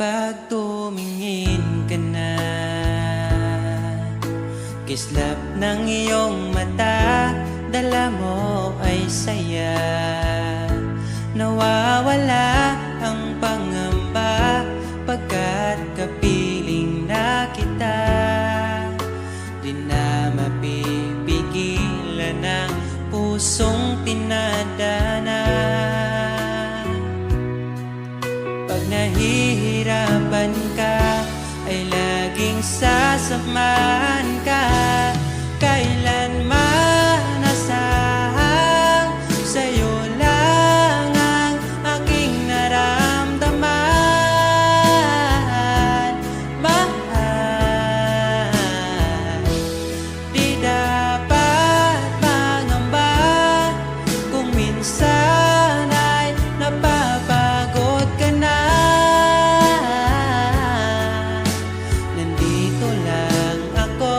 Kapag tumingin ka na, kislap ng iyong mata, dala mo ay saya. Nawawala ang pangamba pagkat kapiling na kita. Di na mapipigilan ang pusong tinadana. Pag nahihirapan ka, ay laging sasamahan ka. Kailanman asahang sa'yo lang ang aking naramdaman. Mahal, di dapat mangamba kung minsan ay napapagod ka na. Nandito lang ako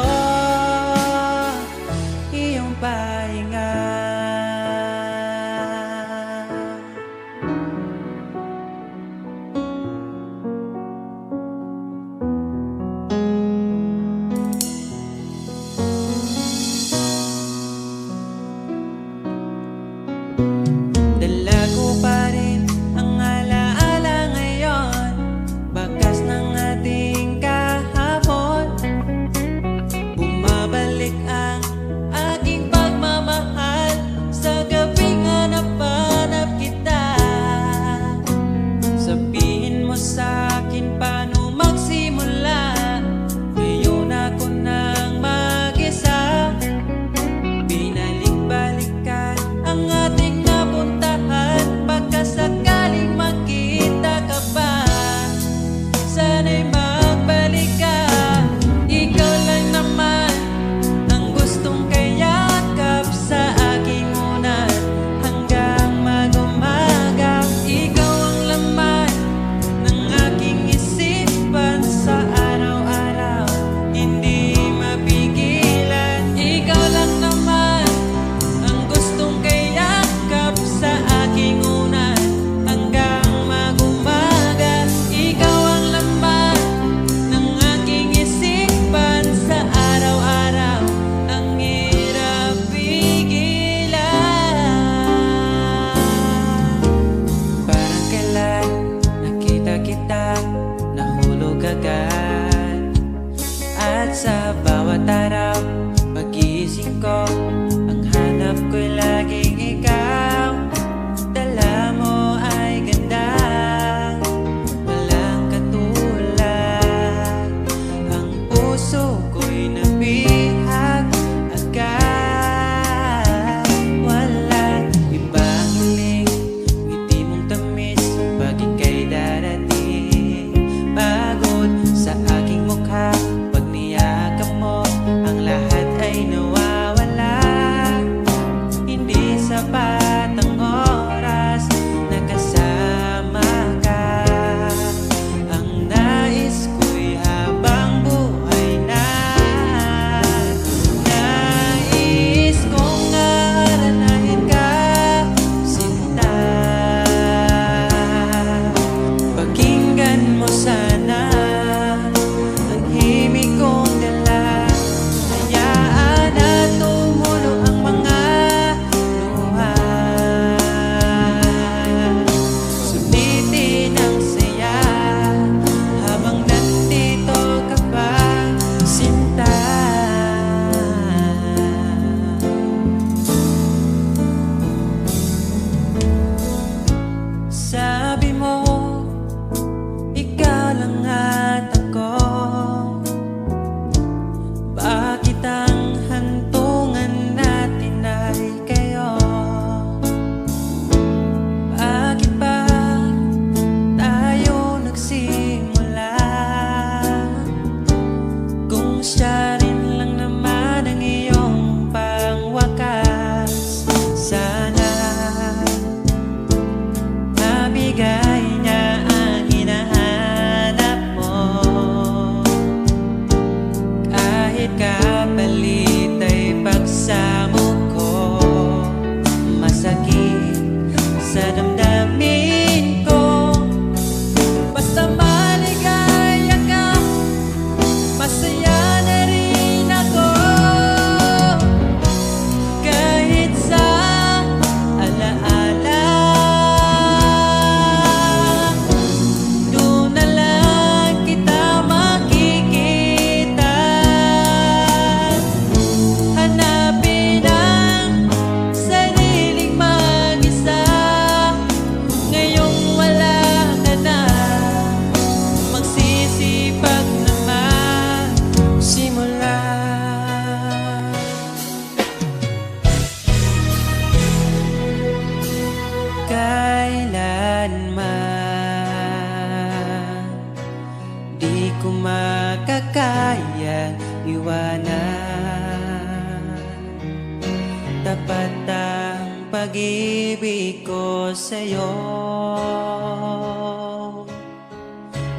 tapat ang pag-ibig ko sa'yo.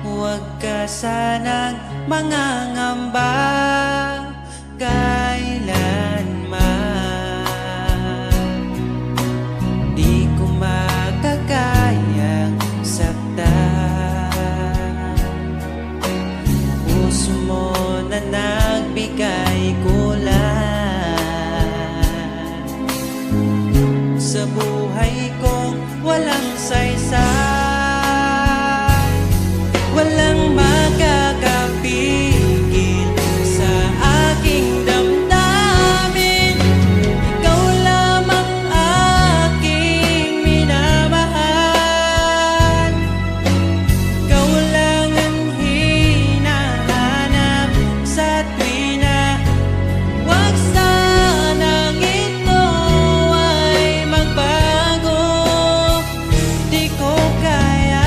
Huwag ka sanang mangangamba kailanman. Di ko makakayang saktan. Puso mo na nagbigay kulan sa buhay kong walang saysay. Walang makakapigil sa aking damdamin. Ikaw lamang aking minamahal. Ikaw lang ang hinahanap sa tuwina. Huwag sanang ito ay magbago. Di ko kaya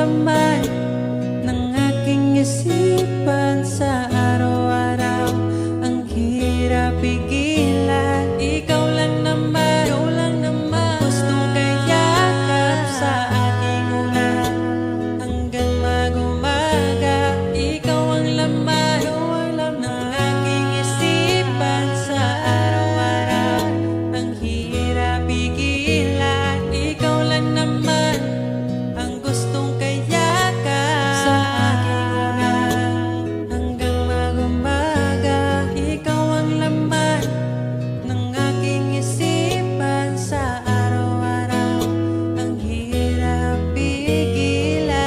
laman ng aking isipan sa araw-araw. Ang hirap pigilan, ikaw lang naman, gustong kayakap sa aking ulan hanggang mag-umaga. Ikaw ang laman ng aking isipan sa araw-araw. Ang hirap pigilan, ikaw lang naman ang gustong kayakap sa aking ulan hanggang mag-umaga. Ikaw ang laman ng aking isipan sa araw-araw. Ang hirap pigilan.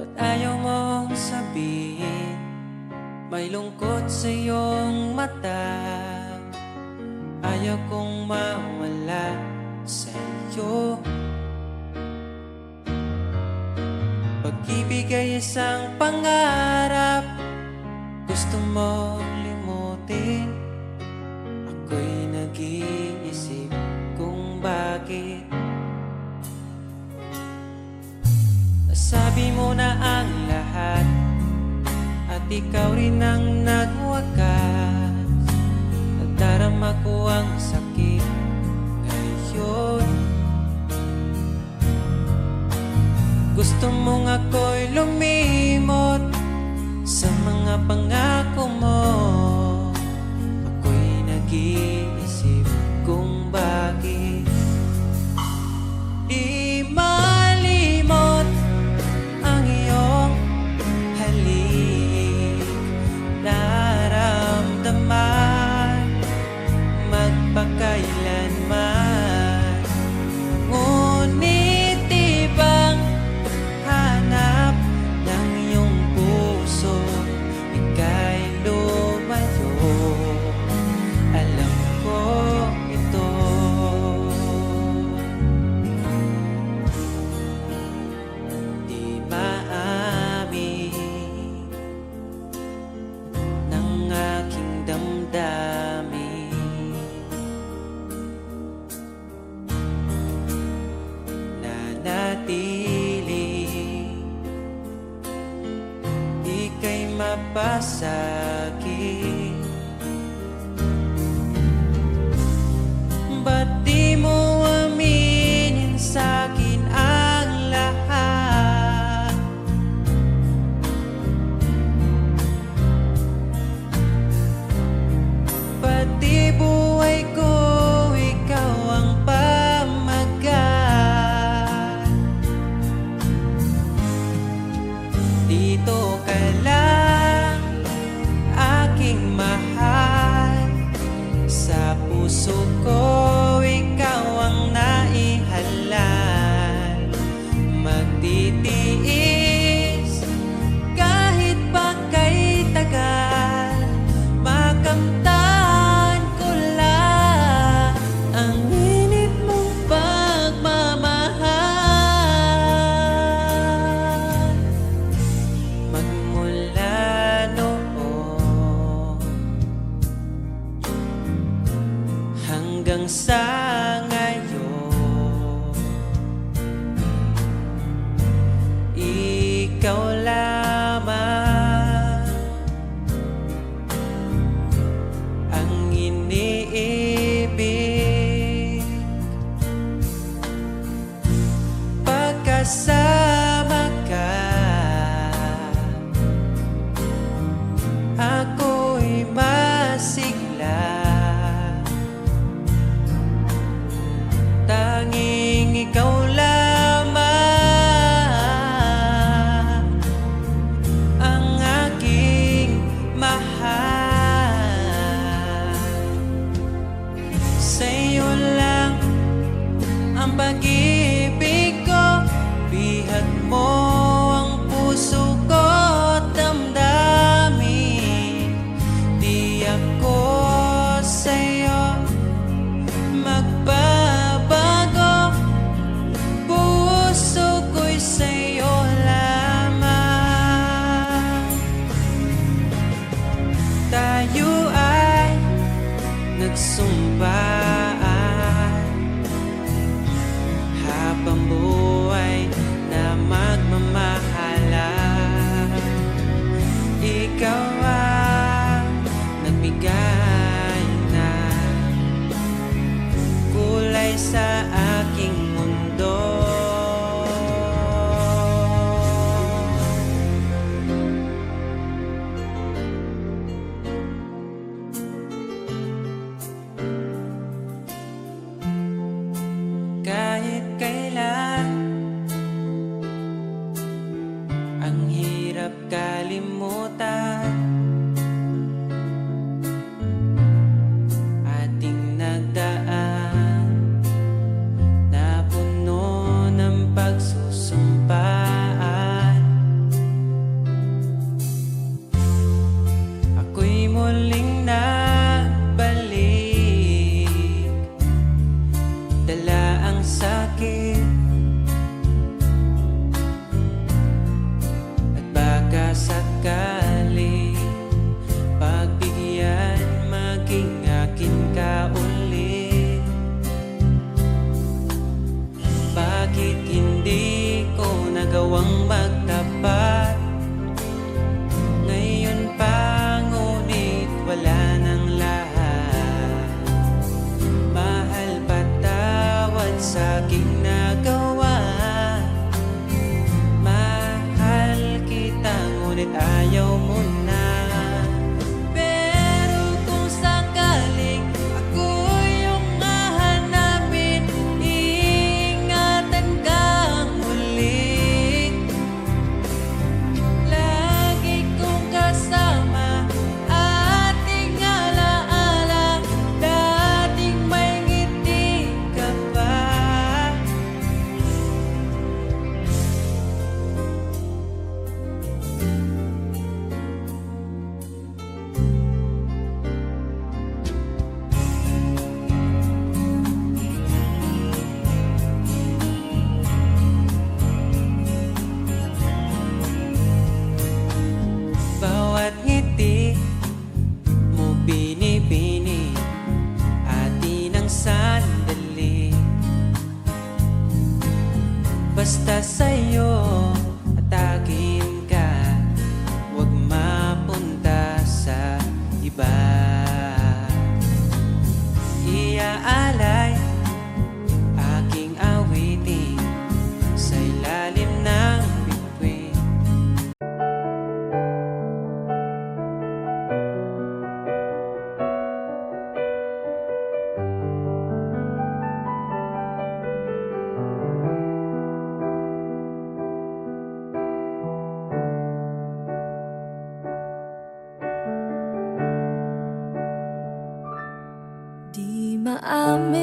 Ba't ayaw mong sabihin may lungkot sa iyong mata? Ayaw kong mawala sa iyo. Pag-ibig ay isang pangarap, gusto mo limutin. Ako'y nag-iisip kung bakit. Nasabi mo na ang lahat at ikaw rin ang nagwakas. Nadarama ko ang sakit ngayon. Gusto mong ako'y lumimot sa mga pangako mo. Ako'y nag-iisip kung bakit di malimot ang iyong halik. Naramdaman magpakailanman. Ngunit di bang hanap ng iyong puso, ika'y lumayo? Alam ko ito. Di maamin ng aking damdamin. Nanatili, ika'y mapasakit. Ba't di mo aminin sa'kin ang lahat? Pati buhay ko, ikaw ang pamagat. Dito ka lang, aking mahal. Sa puso ko, ikaw ang naihalal. Magtitiis kahit pa kay tagal. Makamtan ko lang ang init mong pagmamahal. Magmula noon hanggang sa ngayon, ikaw lamang ang iniibig. Pagkasama ka, ako'y masigla. Tanging ikaw lamang sumpaan habang buhay na magmamahalan. Ikaw ang nagbigay ng kulay sa aking mundo. Kahit kailan ang hirap kalimutan, ating nagdaan na puno ng pagsusumpaan. Ako'y muling nagbalik, dala ang sakit at baka sakali pagbigyan maging akin ka ulit. Bakit hindi ko nagawang magtapat ngayon pa, ngunit wala nang lahat. Mahal, patawad sa aking nagawa. Mahal kita, ngunit ayaw mo na. Pero kung sakaling ako yung hahanapin, iingatan kang muli. Lagi kong kasama, ating alaala, dating may ngiti ka pa. Bawat ngiti mo binibini, atin ang sandali. Basta sa'yo at akin ka, huwag mapunta sa iba. Iaalay aking awitin sa ilalim ng bituin. Di maamin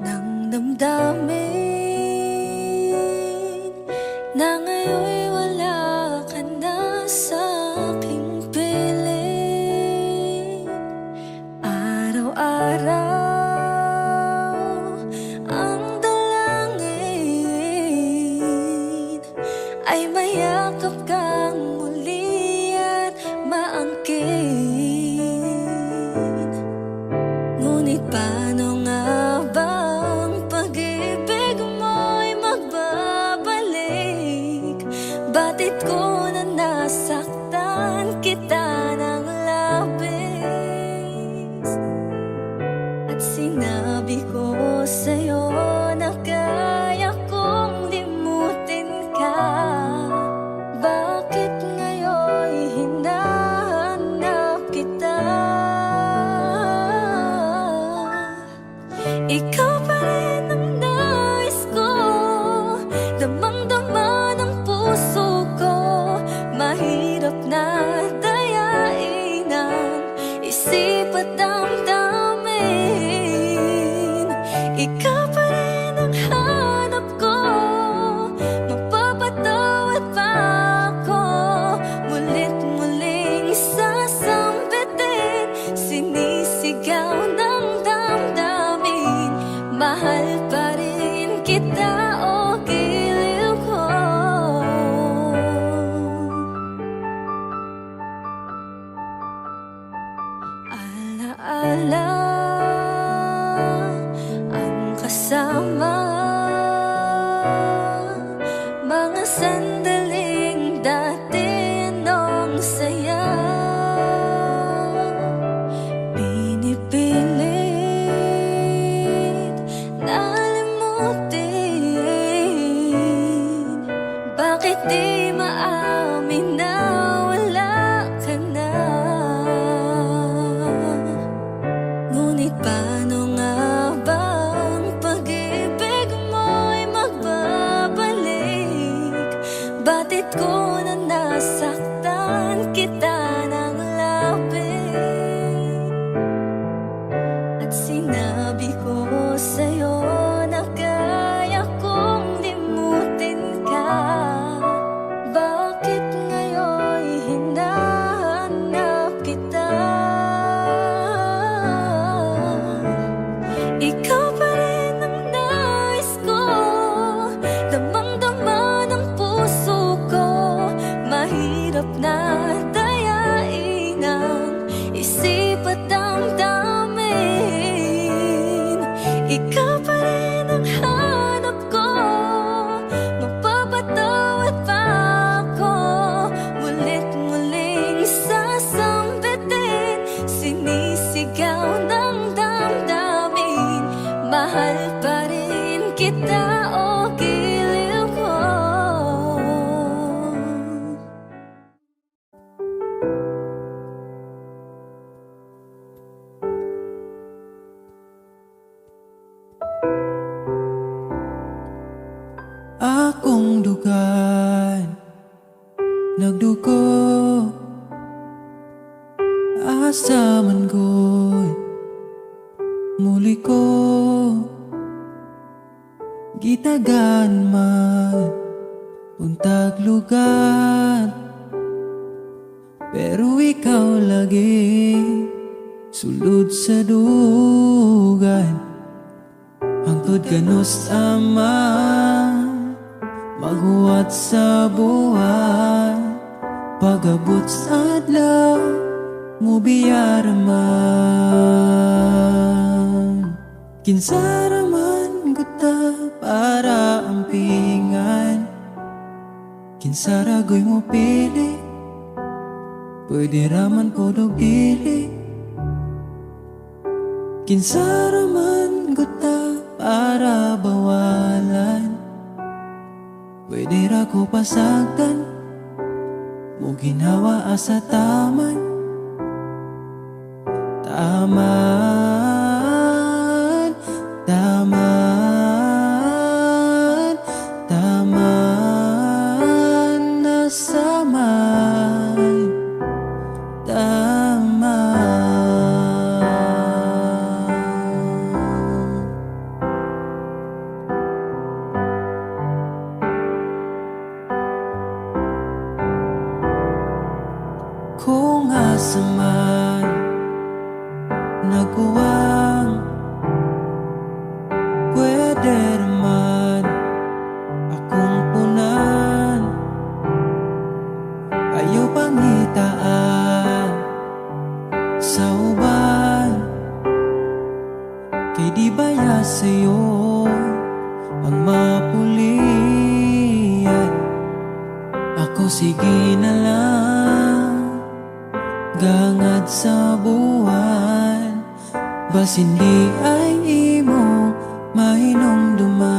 ng damdamin na ngayon'y wala ka na sa aking piling. Araw-araw ang dalangin ay mayakap kang muli at maangkin. Ngunit paano nga bang pag-ibig mo'y magbabalik? Batid ko na nasaktan kita ng labis, at sinabi ko sa'yo na kaya kong limutin ka. sandaling dati anong saya. Pinipilit na limutin. Bakit di maamin na wala ka na? Ngunit paano nga ba ang pag-ibig mo'y magbabalik? Batid ko na nasaktan kita ng labis, at sinabi ko sa'yo na kaya kong limutin ka. Bakit ngayon hinahanap kita? Ikaw pa rin ang nais ko, damang-dama ng puso ko. Mahirap na dayain ang isip at damdamin. Ikaw pa rin ang hanap ko, mapapatawad pa ako. Mulit-muling sasambitin, sinisigaw ng damdamin. Mahal pa rin kita, o giliw ko. Akong dugan nagdugo, asa man ko'y muli ko gitagan man untag lugar. Pero ikaw lagi sulod sa dugan, hangtod ganus ama maghuwat sa buhay. Pagabot sa adlaw mo biyaraman, kinsaraman guta para ampingan. Kinsaragoy mo pili, pwede raman po dili. Kinsaraman guta para bawalan, pwede ra ko pasagdan mo ginawa asa taman. Taman, taman, taman na saman, taman. Kung asa man nagkuwang, pwede naman akong punan. Ayaw pangitaan sa uban, kay di baya sa'yo ang mapulian. Ako sige na lang gangad sa buwan, bas hindi ay imo mahinumduman.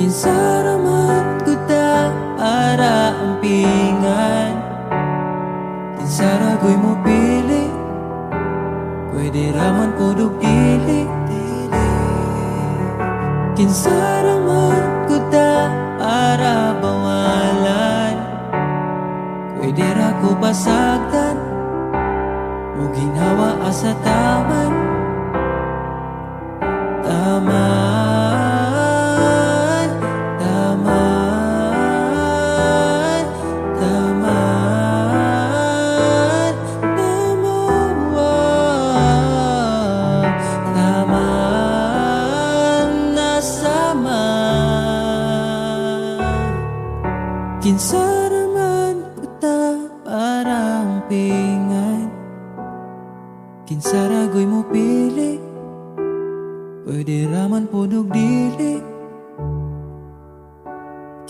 Kinsaraman kuta para ampingan, kinsaragoy mo pili, pwede raman po dili. Kinsaraman kuta para bawalan, pwede ra ko basagdan mo ginawa asa taman. Taman, taman, taman, taman, taman na saman. Kinsaraman kuta para ampingan, kinsaragoy mo pili, pwede raman po dili.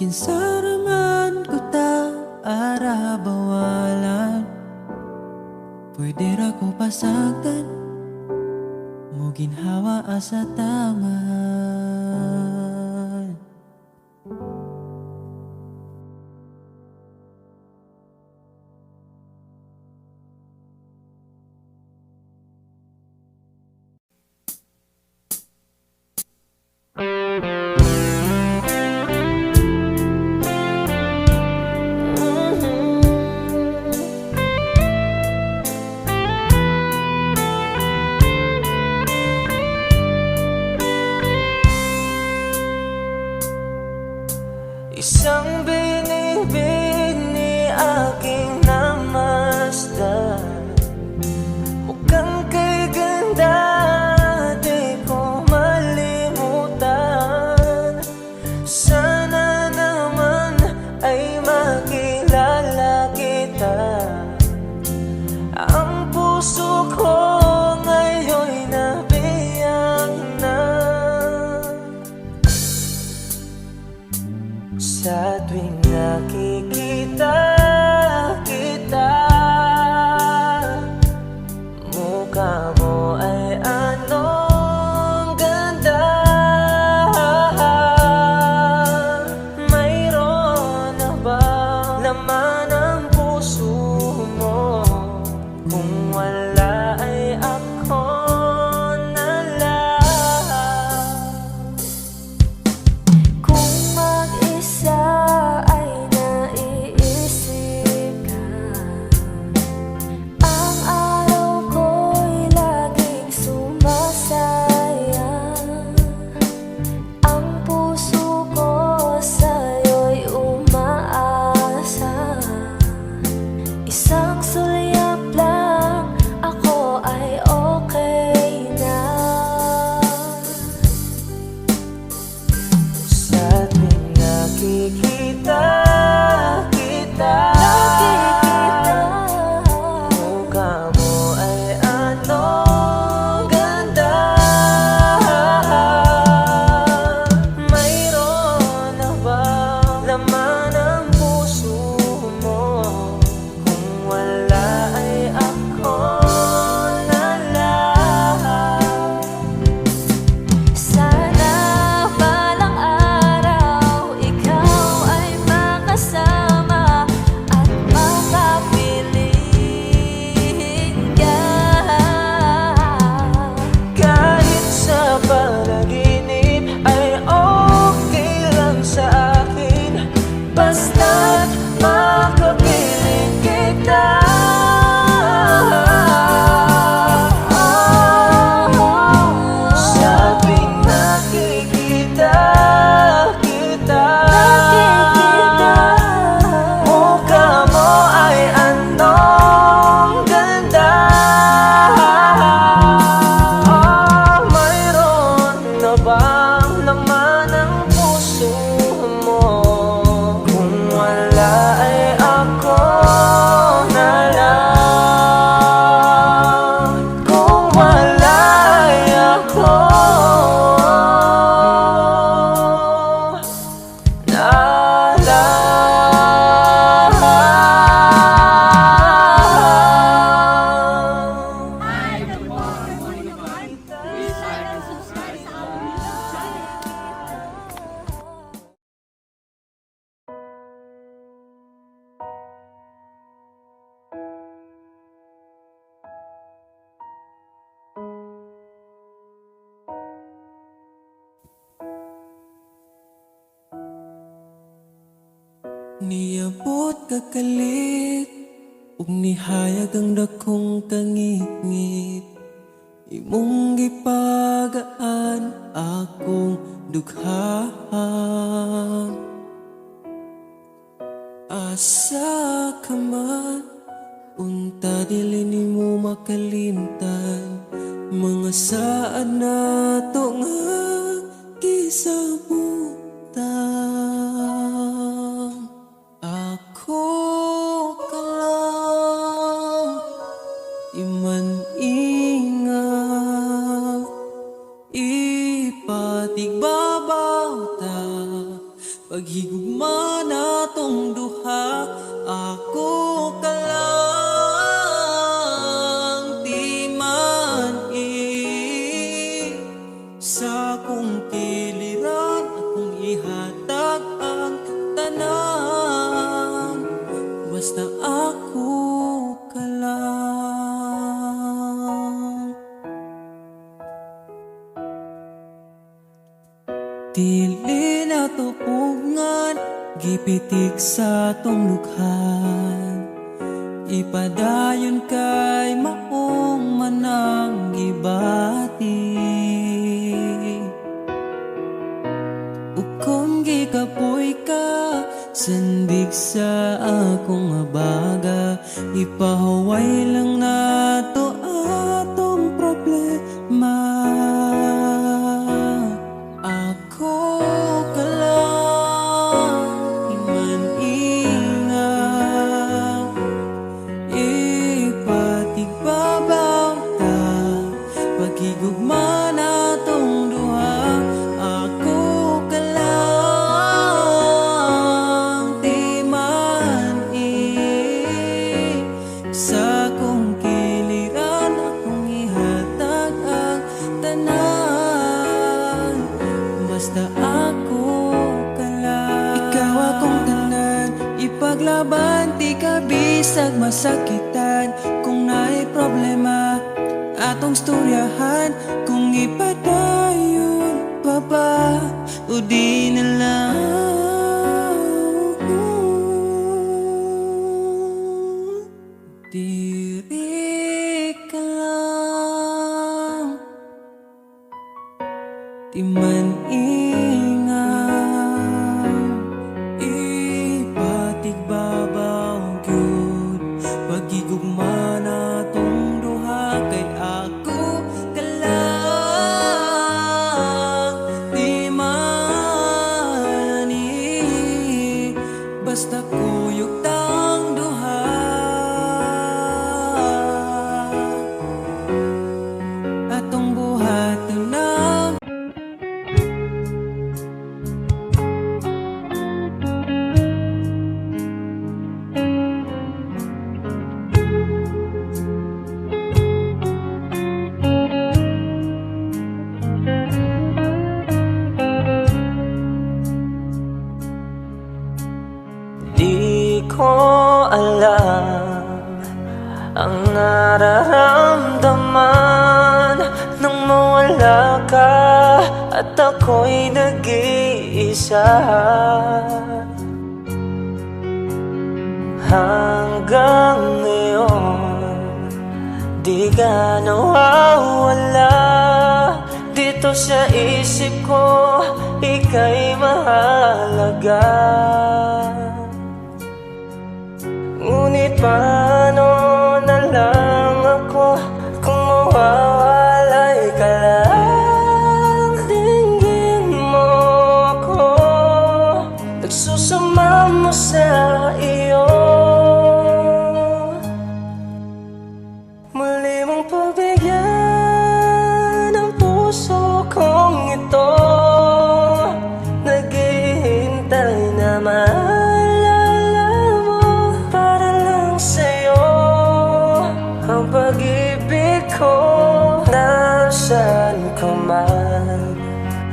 Kinsaraman ko ta arabawalan. Pwede ra ko pasagdan mo ginhawa asa taman. Isang binibini aking namasdan, mukhang kay ganda di ko malimutan. Sana naman ay makilala kita. Ang puso ko ngayon'y nabiyang na. Sa tuwing nakikita kita, mukha mo ay anong ganda. Mayroon na ba laman ang puso mo? Kung wala ay ako na lang. Kung mag-isa ay naiisip ka, ang araw ko'y laging sumasayang. Ang puso ko sa'yo'y umaasa. Isang sulyap lang, ako ay okay na. Sa tuwing nakikita kita, mukha mo ay anong ganda. Mayroon na ba laman ang puso mo? Kung wala ay ako na lang. Sana balang araw ikaw ay makasama at makapiling ka. Kahit sa panaginip ay okay lang sa akin, basta't makapiling kita. Sa tuwing nakikita kita, mukha mo ay anong ganda. Mayroon na bang laman ang puso mo? Kung wala ay ako na lang. Kung wala ay ako na Niabot kakalit ug nihayag ang dakong kangit-ngit. Imong gipagaan akong dughaan. Asa ka man, unta dili nimo makalimtan. Mga saan nato nga gisabutan. Ako ka lang, iman-ingat, ipatigbabaw ta paghigugma na tong duha, ako ka lang di man sa akong kiliran, akong ihatag ang tanan, basta ako ka lang. Dili na tupugngan, gipitik sa tong lukhan, ipadayon kay maong manang gibati. Ukong gikapoy ka, sandig sa akong abaga, ipahaway lang nato atong problema. Ako ka lang, iman ingat, ipatigbabaw ta, pagigugma na tong duha. Ako ka lang, di man sa akong kiliran, akong ihatag ang tanan, basta ako ka lang. Ikaw akong tanan, ipaglaban, di ka bisag masakitan. Kung naay problema, atong storyahan, kung ipadayon pa ba o di na lang. Diri ka lang, di man ipatigbabaw gyud, pagigugma na tong duha, kay ako ka lang, di man basta kuyog tang duha. Atong buhat na di ko alam ang nararamdaman nang mawala ka at ako'y nag-iisa. Hanggang ngayon, di ka nawawala dito sa isip ko, ika'y mahalaga. Ngunit paano na lang ako kung mawawalay ka lang? Dinggin mo ako, nagsusama mo sa iyo. Muli mong pagbigyan ang puso kong ito, naghihintay na ang pag-ibig ko. Nasaan ka man,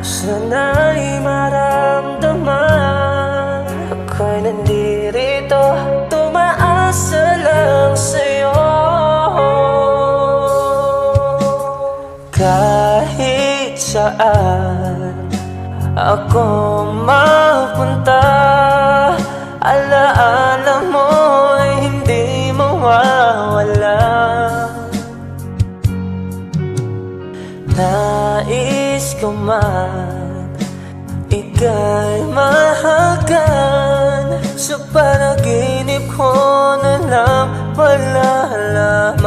sana'y maramdaman, ako'y nandirito, tumaasa lang sa'yo. Kahit saan ako mapunta, alaala mo'y hindi mawawala. Nais ko man ika'y mahagan, sa panaginip ko na lang malalaman.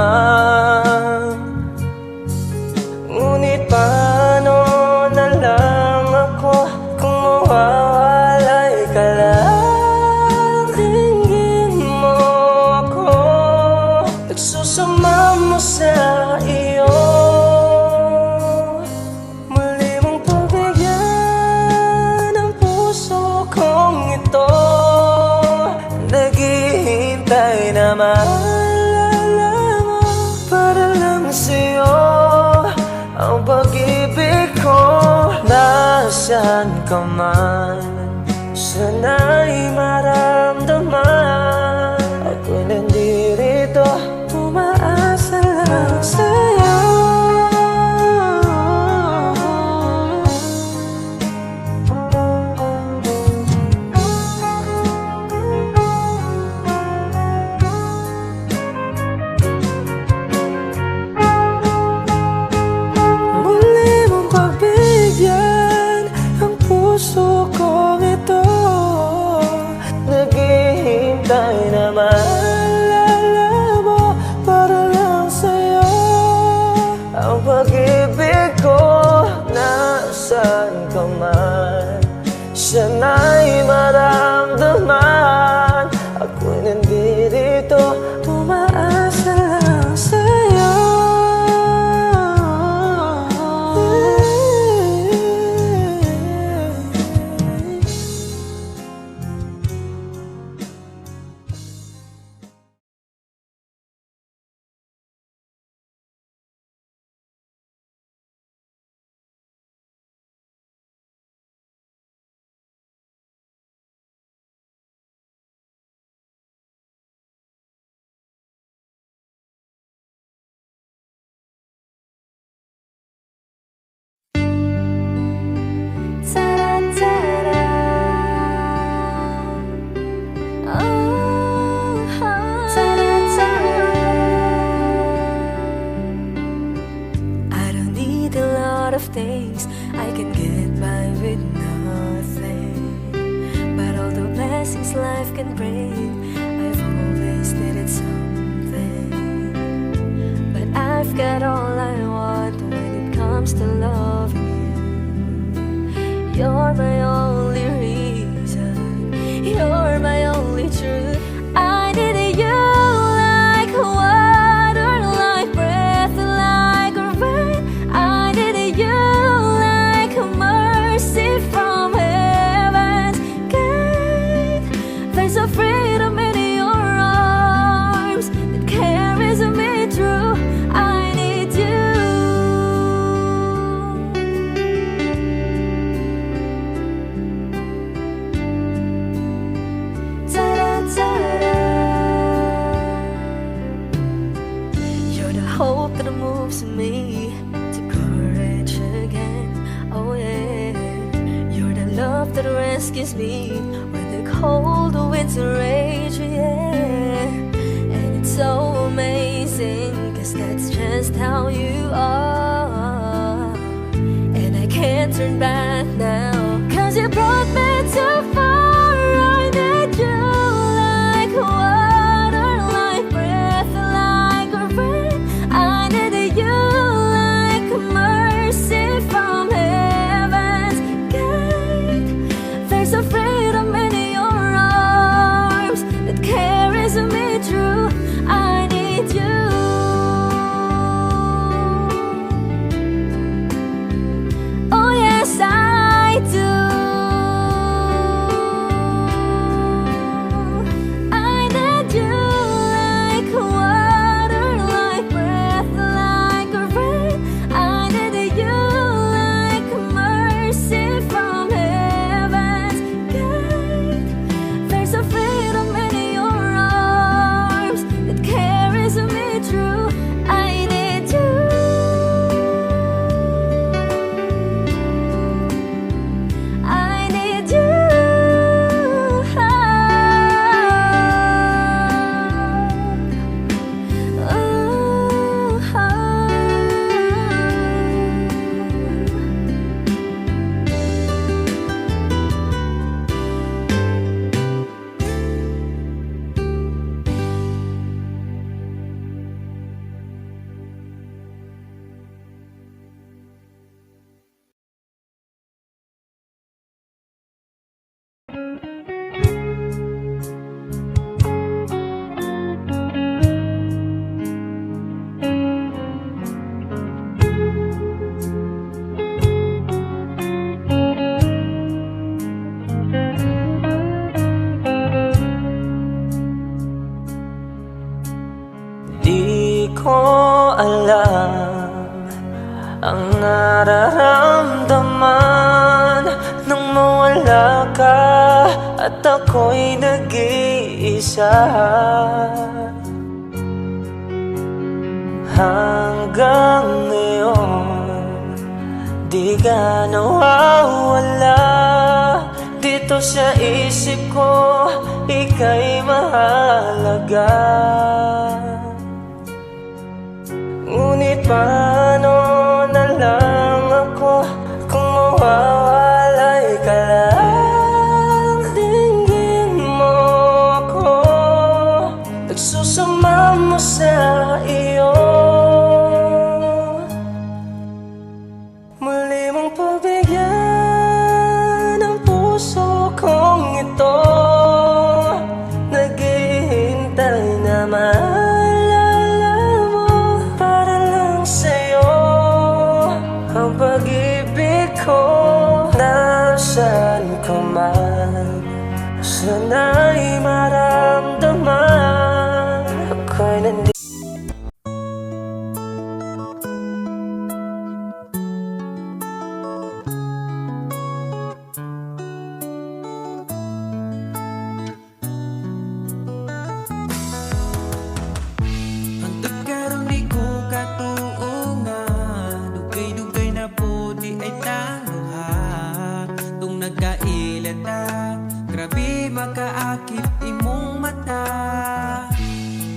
Ngunit paano na lang ako kung mawawalay ka lang? Dinggin mo ako, nagsusama mo sa iyo. Muli mong pagbigyan ang puso ko ka man, sana'y maramdaman. Ako nandito, umaasa lang sa'yo. Naghihintay na maalala mo para lang sa'yo. Ang pag-ibig ko, nasaan ka man, sana'y maramdaman. Ako'y nandito, umaasa lang sa'yo. Things I can get by with nothing, but all the blessings life can bring, I've always needed something. But I've got all I want when it comes to loving you. You're my only reason, you're my only truth. I needed you like water, like breath, like rain. I needed you like mercy from heaven's gate. There's a freedom in your arms that carries me through. I need you. Ta-da-ta-da. You're the hope that moves me to courage again. Oh yeah, you're the love that rescues me when the cold winds rage. Yeah, and it's so amazing, 'cause that's just how you are. And I can't turn back now, 'cause you brought me too far. I need you like water, like breath, like rain. I needed you like mercy from heaven's gate. There's a freedom in your arms that carries me through. I need you. Oh yes, I do. I need you like water, like breath, like rain. I needed you like mercy from heaven's gate. There's a freedom in your arms that carries me through. I need you. I need you. Di ko alam ang nararamdaman ng at ako'y nag-iisa. Hanggang ngayon, di ka nawawala dito sa isip ko, ika'y mahalaga. Ngunit paano na lang ako kung mawawalay ka lang? Dinggin mo ako, nagsusama mo sa iyo. Muli mong pagbigyan ang puso kong ito, naghihintay na maalala mo. Para lang sa'yo ang pag-ibig ko. Nasaan ka man, sana'y maramdaman ako'y nandito. Hantod karong di ko katuo nga, dugay-dugay na po di ay taluha. Tung nagkailan ta, grabe makaakit imong mata.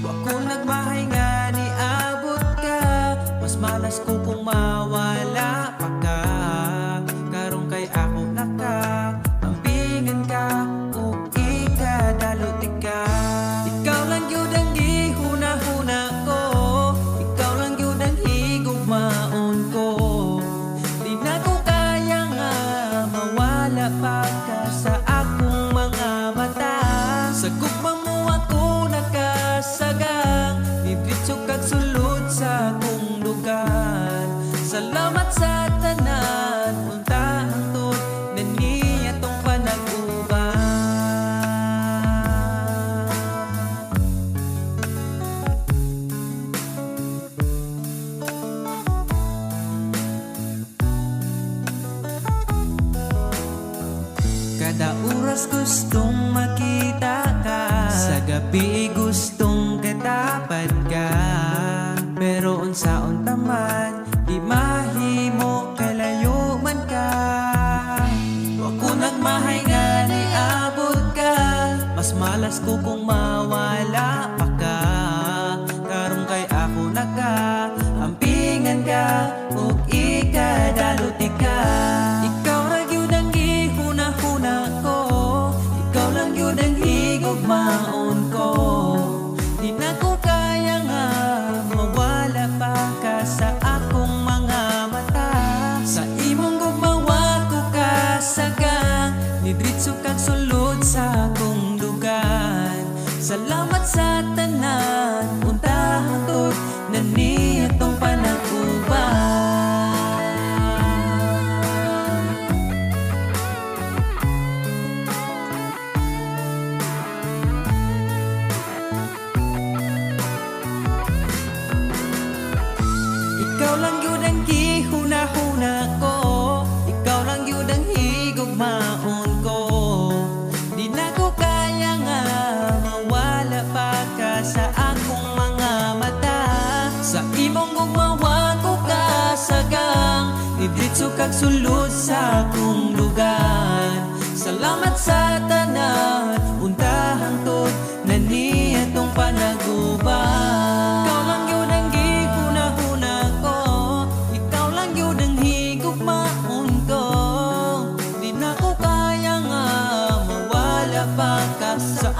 Wa ko nagmahay nga ni abot ka, mas malas ko kung mawala pa ka. Karong kay ako naka, ambingan ka, ug ikadalot ka. Ikaw lang yun ang gihuna-huna ko, ikaw lang yun ang higugmaon ko. Di na ko kaya nga mawala pa ka sa akong mga mata. Sa gugma mo ako nakasagang, bibitso kag sulod sa akong lugar. Salamat sa tanan, unta hangtod na niya tong panag-uban. Kada oras gustong makita ka, sa gabi gustong katapad ka. Pero unsa-unta man, di mahimo kalayo man ka. Wa ko nagmahay nga ni abot ka, mas malas ko kung mawala pa ka. Karong kay ako naka, ampingan ka, ug ikadaluti ka. Ikaw ra gyud ang gihuna-huna ko, ikaw lang gyud ang higugmaon ko. Di na ko kaya nga mawala pa ka sa akong mga mata. Sa imong gugmawa ko kasagang, nidritso kag sulod sa akong dugan. Salamat sa tanan, unta hangtod na niya tong panag-uban. Ikaw lang yun ang gihuna-huna ko, ikaw lang yun ang higugmaon ko. Di na ko kaya nga mawala pa ka sa akong mga mata. Sa imong gugmawa ko kasagang, nidritso kag sulod sa akong lugar. Salamat sa tanan, unta hangtod na niya tong panag-uban. Ikaw lang yun ang gihuna-huna ko, ikaw lang yun ang higugmaon ko. Di na ko kaya nga mawala pa ka sa